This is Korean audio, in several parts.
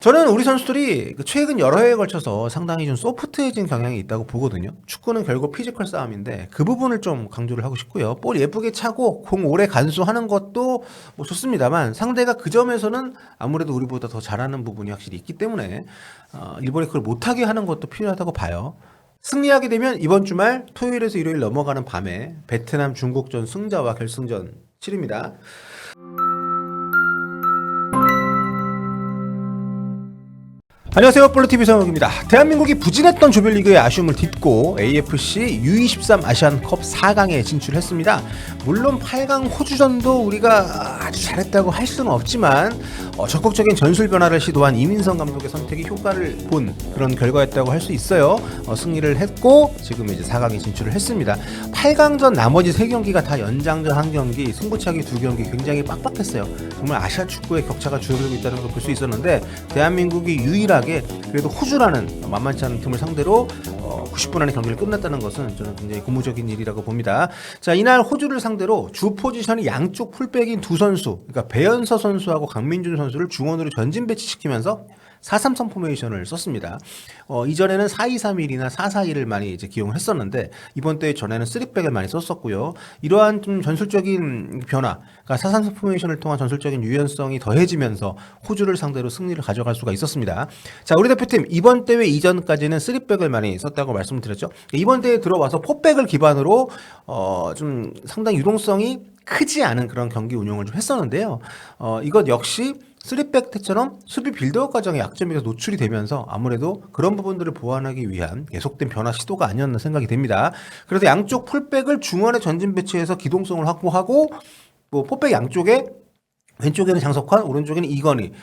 저는 우리 선수들이 최근 여러 해에 걸쳐서 상당히 좀 소프트해진 경향이 있다고 보거든요. 축구는 결국 피지컬 싸움인데 그 부분을 좀 강조를 하고 싶고요. 볼 예쁘게 차고 공 오래 간수하는 것도 뭐 좋습니다만 상대가 그 점에서는 아무래도 우리보다 더 잘하는 부분이 확실히 있기 때문에 일본이 그걸 못하게 하는 것도 필요하다고 봐요. 승리하게 되면 이번 주말 토요일에서 일요일 넘어가는 밤에 베트남 중국전 승자와 결승전 치릅니다. 안녕하세요, 볼로TV 성욱입니다. 대한민국이 부진했던 조별리그의 아쉬움을 딛고 AFC U23 아시안컵 4강에 진출했습니다. 물론 8강 호주전도 우리가 아주 잘했다고 할 수는 없지만 적극적인 전술 변화를 시도한 이민성 감독의 선택이 효과를 본 그런 결과였다고 할 수 있어요. 승리를 했고 지금 이제 4강에 진출을 했습니다. 8강전 나머지 3경기가 다 연장전 1경기, 승부차기 2경기 굉장히 빡빡했어요. 정말 아시아 축구의 격차가 줄어들고 있다는 걸 볼 수 있었는데 대한민국이 유일하게 그래도 호주라는 만만치 않은 팀을 상대로 90분 안에 경기를 끝냈다는 것은 저는 굉장히 고무적인 일이라고 봅니다. 자, 이날 호주를 상대로 주 포지션이 양쪽 풀백인 두 선수, 그러니까 배현서 선수하고 강민준 선수를 중원으로 전진 배치시키면서 4-3-3 포메이션을 썼습니다. 이전에는 4-2-3-1이나 4-4-2를 많이 이제 기용을 했었는데 이번 대회 전에는 3백을 많이 썼었고요. 이러한 좀 전술적인 변화, 그러니까 4-3-3 포메이션을 통한 전술적인 유연성이 더해지면서 호주를 상대로 승리를 가져갈 수가 있었습니다. 자, 우리 대표팀 이번 대회 이전까지는 3백을 많이 썼다고 말씀드렸죠. 이번 대회에 들어와서 4백을 기반으로 좀 상당히 유동성이 크지 않은 그런 경기 운영을 좀 했었는데요. 이것 역시 3백 때처럼 수비 빌드업 과정의 약점이 노출이 되면서 아무래도 그런 부분들을 보완하기 위한 계속된 변화 시도가 아니었나 생각이 됩니다. 그래서 양쪽 풀백을 중원에 전진 배치해서 기동성을 확보하고 뭐 포백 양쪽에 왼쪽에는 장석환, 오른쪽에는 이건희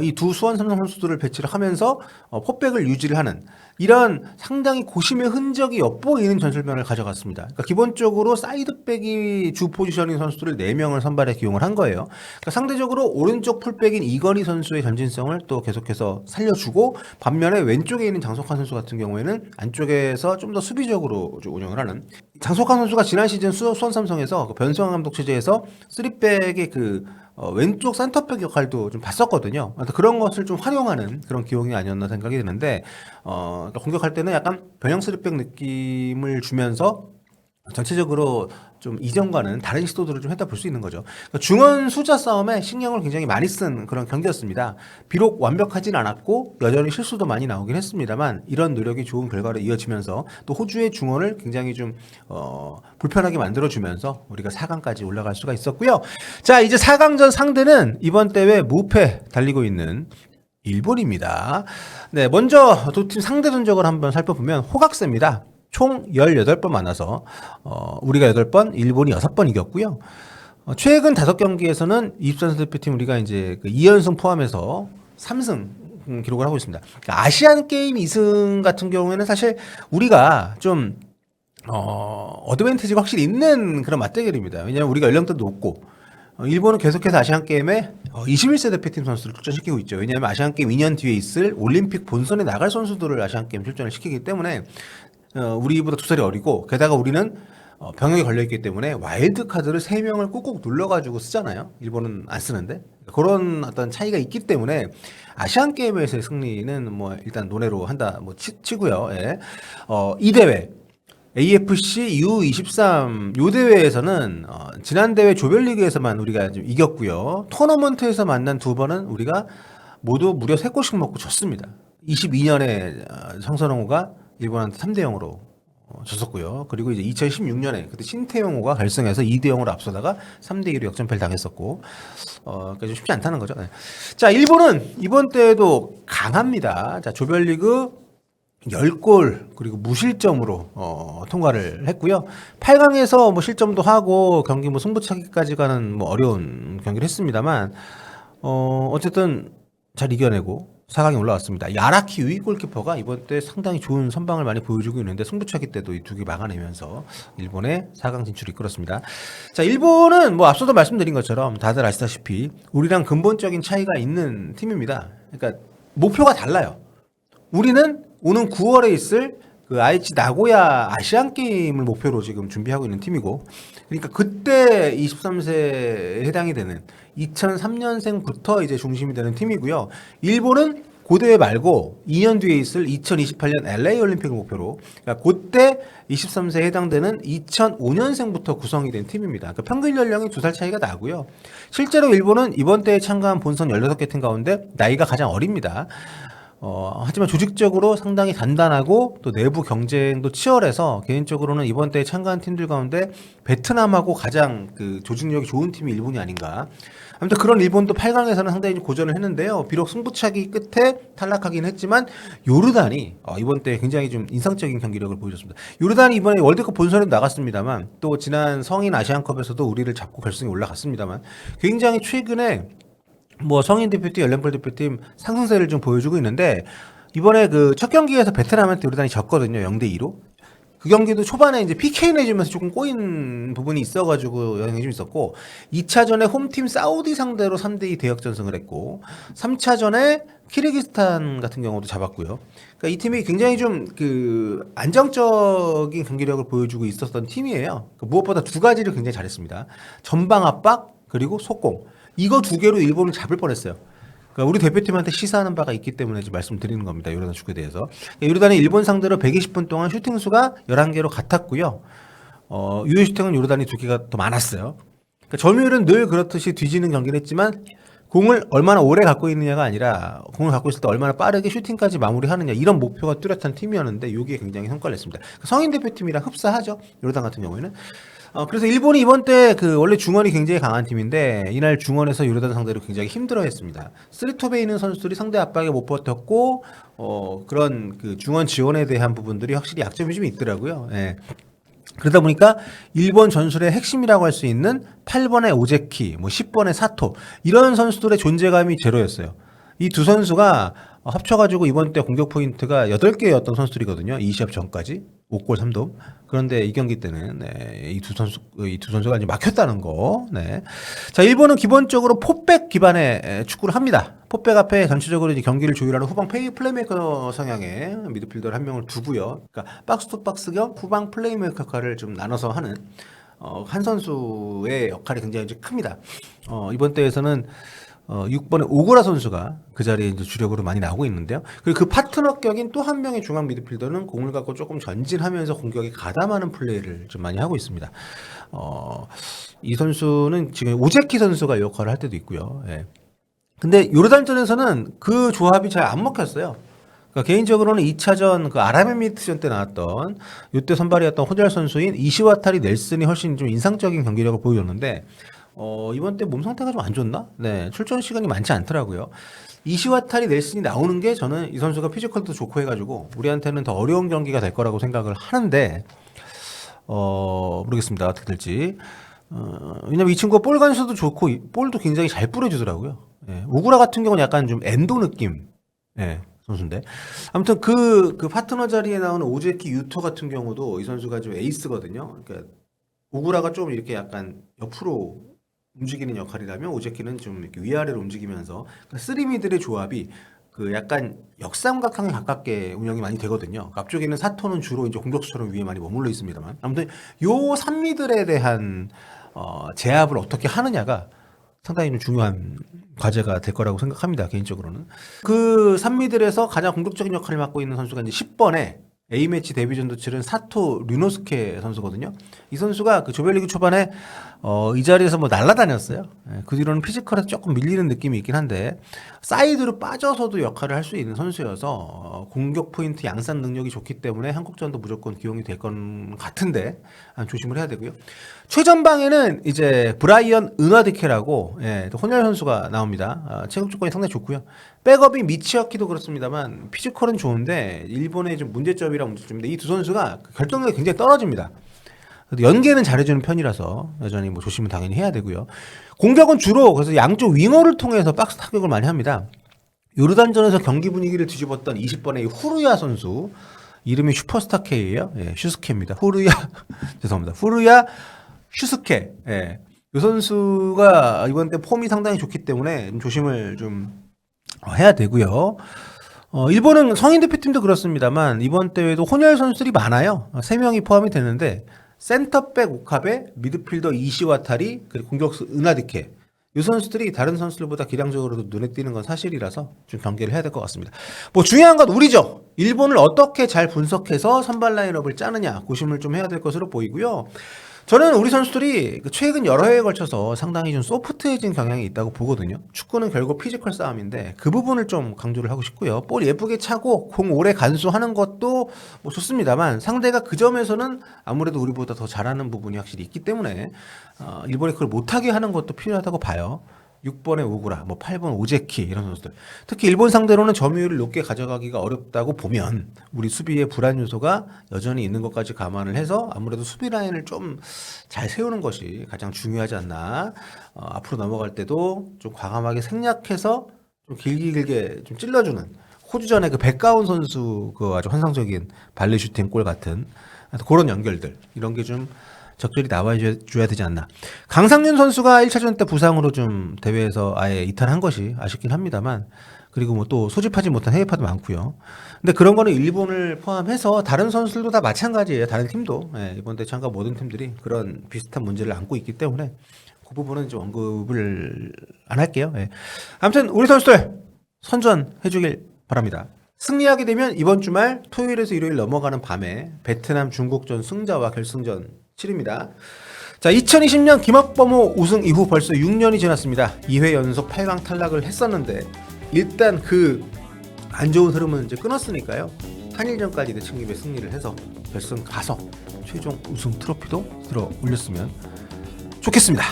이 두 수원 삼성 선수들을 배치를 하면서 포백을 유지를 하는 이런 상당히 고심의 흔적이 엿보이는 전술변을 가져갔습니다. 그러니까 기본적으로 사이드백이 주 포지션인 선수들을 4명을 선발에 기용을 한 거예요. 그러니까 상대적으로 오른쪽 풀백인 이건희 선수의 전진성을 또 계속해서 살려주고 반면에 왼쪽에 있는 장석환 선수 같은 경우에는 안쪽에서 좀 더 수비적으로 운영을 하는 장석환 선수가 지난 시즌 수원 삼성에서 그 변성환 감독 체제에서 3백의 그 왼쪽 센터백 역할도 좀 봤었거든요. 그런 것을 좀 활용하는 그런 기용이 아니었나 생각이 드는데 그러니까 공격할 때는 약간 변형 3백 느낌을 주면서 전체적으로 좀 이전과는 다른 시도들을 좀 했다 볼 수 있는 거죠. 그러니까 중원 숫자 싸움에 신경을 굉장히 많이 쓴 그런 경기였습니다. 비록 완벽하진 않았고 여전히 실수도 많이 나오긴 했습니다만 이런 노력이 좋은 결과로 이어지면서 또 호주의 중원을 굉장히 좀 불편하게 만들어주면서 우리가 4강까지 올라갈 수가 있었고요. 자, 이제 4강전 상대는 이번 대회 무패 달리고 있는 일본입니다. 네, 먼저 두 팀 상대 전적을 한번 살펴보면 호각세입니다. 총 18번 만나서 우리가 8번, 일본이 6번 이겼고요. 최근 5경기에서는 24선 대표팀 우리가 이제 그 2연승 포함해서 3승 기록을 하고 있습니다. 그러니까 아시안 게임 2승 같은 경우에는 사실 우리가 좀 어드밴티지가 확실히 있는 그런 맞대결입니다. 왜냐하면 우리가 연령대도 높고 일본은 계속해서 아시안게임에 21세 대표팀 선수를 출전시키고 있죠. 왜냐하면 아시안게임 2년 뒤에 있을 올림픽 본선에 나갈 선수들을 아시안게임 출전을 시키기 때문에 우리보다 2살이 어리고 게다가 우리는 병역에 걸려있기 때문에 와일드카드를 3명을 꾹꾹 눌러가지고 쓰잖아요. 일본은 안 쓰는데 그런 어떤 차이가 있기 때문에 아시안게임에서의 승리는 뭐 일단 논외로 한다 뭐 치고요. 예. 이 대회 AFC U23 요 대회에서는 지난 대회 조별리그에서만 우리가 좀 이겼고요. 토너먼트에서 만난 2번은 우리가 모두 무려 3골씩 먹고 졌습니다. 22년에 성선홍호가 일본한테 3대0으로 졌었고요. 그리고 이제 2016년에 그때 신태용호가 결승에서 2대0으로 앞서다가 3대2로 역전패를 당했었고 그러니까 좀 쉽지 않다는 거죠. 네. 자, 일본은 이번 대회도 강합니다. 자, 조별리그 10골 그리고 무실점으로 통과를 했고요. 8강에서 뭐 실점도 하고 경기 뭐 승부차기까지 가는 뭐 어려운 경기를 했습니다만 어쨌든 잘 이겨내고 4강에 올라왔습니다. 야라키 유이 골키퍼가 이번 때 상당히 좋은 선방을 많이 보여주고 있는데 승부차기 때도 이 2개 막아내면서 일본의 4강 진출을 이끌었습니다. 자, 일본은 뭐 앞서도 말씀드린 것처럼 다들 아시다시피 우리랑 근본적인 차이가 있는 팀입니다. 그러니까 목표가 달라요. 우리는 오는 9월에 있을 그 아이치 나고야 아시안 게임을 목표로 지금 준비하고 있는 팀이고, 그러니까 그때 23세에 해당이 되는 2003년생부터 이제 중심이 되는 팀이고요. 일본은 그 대회 말고 2년 뒤에 있을 2028년 LA 올림픽을 목표로, 그러니까 그때 23세에 해당되는 2005년생부터 구성이 된 팀입니다. 그러니까 평균 연령이 2살 차이가 나고요. 실제로 일본은 이번 대회에 참가한 본선 16개 팀 가운데 나이가 가장 어립니다. 하지만 조직적으로 상당히 단단하고 또 내부 경쟁도 치열해서 개인적으로는 이번 대회에 참가한 팀들 가운데 베트남하고 가장 그 조직력이 좋은 팀이 일본이 아닌가. 아무튼 그런 일본도 8강에서는 상당히 좀 고전을 했는데요. 비록 승부차기 끝에 탈락하긴 했지만 요르단이 이번 때 굉장히 좀 인상적인 경기력을 보여줬습니다. 요르단이 이번에 월드컵 본선에도 나갔습니다만 또 지난 성인 아시안컵에서도 우리를 잡고 결승에 올라갔습니다만 굉장히 최근에 뭐 성인 대표팀, 연령별 대표팀 상승세를 좀 보여주고 있는데 이번에 그 첫 경기에서 베트남한테 요르단이 졌거든요. 0대2로. 그 경기도 초반에 이제 PK 내주면서 조금 꼬인 부분이 있어가지고 영향이 좀 있었고 2차전에 홈팀 사우디 상대로 3대2 대역전승을 했고 3차전에 키르기스탄 같은 경우도 잡았고요. 그러니까 이 팀이 굉장히 좀 그 안정적인 경기력을 보여주고 있었던 팀이에요. 그러니까 무엇보다 두 가지를 굉장히 잘했습니다. 전방 압박 그리고 속공. 이거 두 개로 일본을 잡을 뻔했어요. 그러니까 우리 대표팀한테 시사하는 바가 있기 때문에 말씀드리는 겁니다. 요르단 축구에 대해서. 요르단이 일본 상대로 120분 동안 슈팅 수가 11개로 같았고요. 유효 슈팅은 요르단이 2개가 더 많았어요. 그러니까 점유율은 늘 그렇듯이 뒤지는 경기를 했지만 공을 얼마나 오래 갖고 있느냐가 아니라 공을 갖고 있을 때 얼마나 빠르게 슈팅까지 마무리하느냐 이런 목표가 뚜렷한 팀이었는데 이게 굉장히 성과를 냈습니다. 성인 대표팀이랑 흡사하죠. 요르단 같은 경우에는. 그래서 일본이 이번 때 그 원래 중원이 굉장히 강한 팀인데 이날 중원에서 요르단 상대로 굉장히 힘들어했습니다. 쓰리톱에 있는 선수들이 상대 압박에 못 버텼고 그런 그 중원 지원에 대한 부분들이 확실히 약점이 좀 있더라고요. 예. 그러다 보니까 일본 전술의 핵심이라고 할 수 있는 8번의 오제키, 뭐 10번의 사토 이런 선수들의 존재감이 제로였어요. 이 두 선수가 합쳐가지고 이번 때 공격 포인트가 8개였던 선수들이거든요. 이 시합 전까지 5골 3도움. 그런데 이 경기 때는 이 두 선수가 이제 막혔다는 거. 네. 자, 일본은 기본적으로 포백 기반의 축구를 합니다. 포백 앞에 전체적으로 이제 경기를 조율하는 후방 플레이메이커 성향의 미드필더를 한 명을 두고요. 그러니까 박스 투 박스 겸 후방 플레이메이커 역할을 좀 나눠서 하는 한 선수의 역할이 굉장히 이제 큽니다. 이번 대회에서는 6번의 오구라 선수가 그 자리에 이제 주력으로 많이 나오고 있는데요. 그리고 그 파트너 격인 또 한 명의 중앙 미드필더는 공을 갖고 조금 전진하면서 공격에 가담하는 플레이를 좀 많이 하고 있습니다. 이 선수는 지금 오제키 선수가 역할을 할 때도 있고요. 예. 근데 요르단전에서는 그 조합이 잘 안 먹혔어요. 그러니까 개인적으로는 2차전 그 아랍에미리트전 때 나왔던 이때 선발이었던 호잘 선수인 이시와타리 넬슨이 훨씬 좀 인상적인 경기력을 보여줬는데 이번 때 몸 상태가 좀 안 좋나? 네, 출전 시간이 많지 않더라고요. 이시와타리 넬슨이 나오는 게 저는 이 선수가 피지컬도 좋고 해가지고 우리한테는 더 어려운 경기가 될 거라고 생각을 하는데 모르겠습니다. 어떻게 될지. 왜냐면 이 친구가 볼 간수도 좋고 볼도 굉장히 잘 뿌려주더라고요. 예, 우구라 같은 경우는 약간 좀 엔도 느낌 선수인데 아무튼 그 파트너 자리에 나오는 오제키 유토 같은 경우도 이 선수가 좀 에이스거든요. 그러니까 우구라가 좀 이렇게 약간 옆으로 움직이는 역할이라면 오제키는 좀 이렇게 위아래로 움직이면서 그러니까 쓰리미들의 조합이 그 약간 역삼각형에 가깝게 운영이 많이 되거든요. 앞쪽에 있는 사토는 주로 이제 공격수처럼 위에 많이 머물러 있습니다만 아무튼 요 삼미들에 대한 제압을 어떻게 하느냐가 상당히 좀 중요한 과제가 될 거라고 생각합니다. 개인적으로는 그 삼미들에서 가장 공격적인 역할을 맡고 있는 선수가 이제 10번에 A매치 데뷔전도 치른 사토 류노스케 선수거든요. 이 선수가 그 조별리그 초반에 이 자리에서 뭐 날아다녔어요. 그 뒤로는 피지컬에서 조금 밀리는 느낌이 있긴 한데 사이드로 빠져서도 역할을 할 수 있는 선수여서 공격 포인트 양산 능력이 좋기 때문에 한국전도 무조건 기용이 될 건 같은데 조심을 해야 되고요. 최전방에는 이제 브라이언 은화디케라고 혼혈 선수가 나옵니다. 체급 조건이 상당히 좋고요. 백업이 미치어키도 그렇습니다만 피지컬은 좋은데 일본의 좀 문제점이랑 문제점인데 이 두 선수가 결정력이 굉장히 떨어집니다. 연계는 잘해주는 편이라서 여전히 뭐 조심은 당연히 해야 되고요. 공격은 주로 그래서 양쪽 윙어를 통해서 박스 타격을 많이 합니다. 요르단전에서 경기 분위기를 뒤집었던 20번의 후르야 선수 이름이 슈퍼스타 K예요. 슈스케입니다. 후르야 죄송합니다. 후르야 슈스케. 이 선수가 이번 때 폼이 상당히 좋기 때문에 좀 조심을 좀 해야 되고요. 일본은 성인 대표팀도 그렇습니다만 이번 대회도 혼혈 선수들이 많아요. 3명이 포함이 되는데 센터백 오카베, 미드필더 이시와타리, 그리고 공격수 은하디케 이 선수들이 다른 선수들보다 기량적으로도 눈에 띄는 건 사실이라서 좀 경계를 해야 될 것 같습니다. 뭐 중요한 건 우리죠. 일본을 어떻게 잘 분석해서 선발 라인업을 짜느냐 고심을 좀 해야 될 것으로 보이고요. 저는 우리 선수들이 최근 여러 해에 걸쳐서 상당히 좀 소프트해진 경향이 있다고 보거든요. 축구는 결국 피지컬 싸움인데 그 부분을 좀 강조를 하고 싶고요. 볼 예쁘게 차고 공 오래 간수하는 것도 뭐 좋습니다만 상대가 그 점에서는 아무래도 우리보다 더 잘하는 부분이 확실히 있기 때문에 일본이 그걸 못하게 하는 것도 필요하다고 봐요. 6번의 오구라, 뭐 8번 오제키 이런 선수들. 특히 일본 상대로는 점유율을 높게 가져가기가 어렵다고 보면 우리 수비에 불안 요소가 여전히 있는 것까지 감안을 해서 아무래도 수비 라인을 좀 잘 세우는 것이 가장 중요하지 않나. 앞으로 넘어갈 때도 좀 과감하게 생략해서 좀 길게 좀 찔러주는 호주전의 그 백가운 선수 그 아주 환상적인 발리 슈팅 골 같은 그런 연결들 이런 게 좀 적절히 나와줘야 되지 않나. 강상윤 선수가 1차전 때 부상으로 좀 대회에서 아예 이탈한 것이 아쉽긴 합니다만 그리고 뭐 또 소집하지 못한 해외파도 많고요. 근데 그런 거는 일본을 포함해서 다른 선수들도 다 마찬가지예요. 다른 팀도 이번 대회 참가 모든 팀들이 그런 비슷한 문제를 안고 있기 때문에 그 부분은 좀 언급을 안 할게요. 아무튼 우리 선수들 선전해주길 바랍니다. 승리하게 되면 이번 주말 토요일에서 일요일 넘어가는 밤에 베트남 중국전 승자와 결승전 치릅니다. 자, 2020년 김학범호 우승 이후 벌써 6년이 지났습니다. 2회 연속 8강 탈락을 했었는데 일단 그 안 좋은 흐름은 이제 끊었으니까요. 한일전까지 내친김에 승리를 해서 결승 가서 최종 우승 트로피도 들어 올렸으면 좋겠습니다.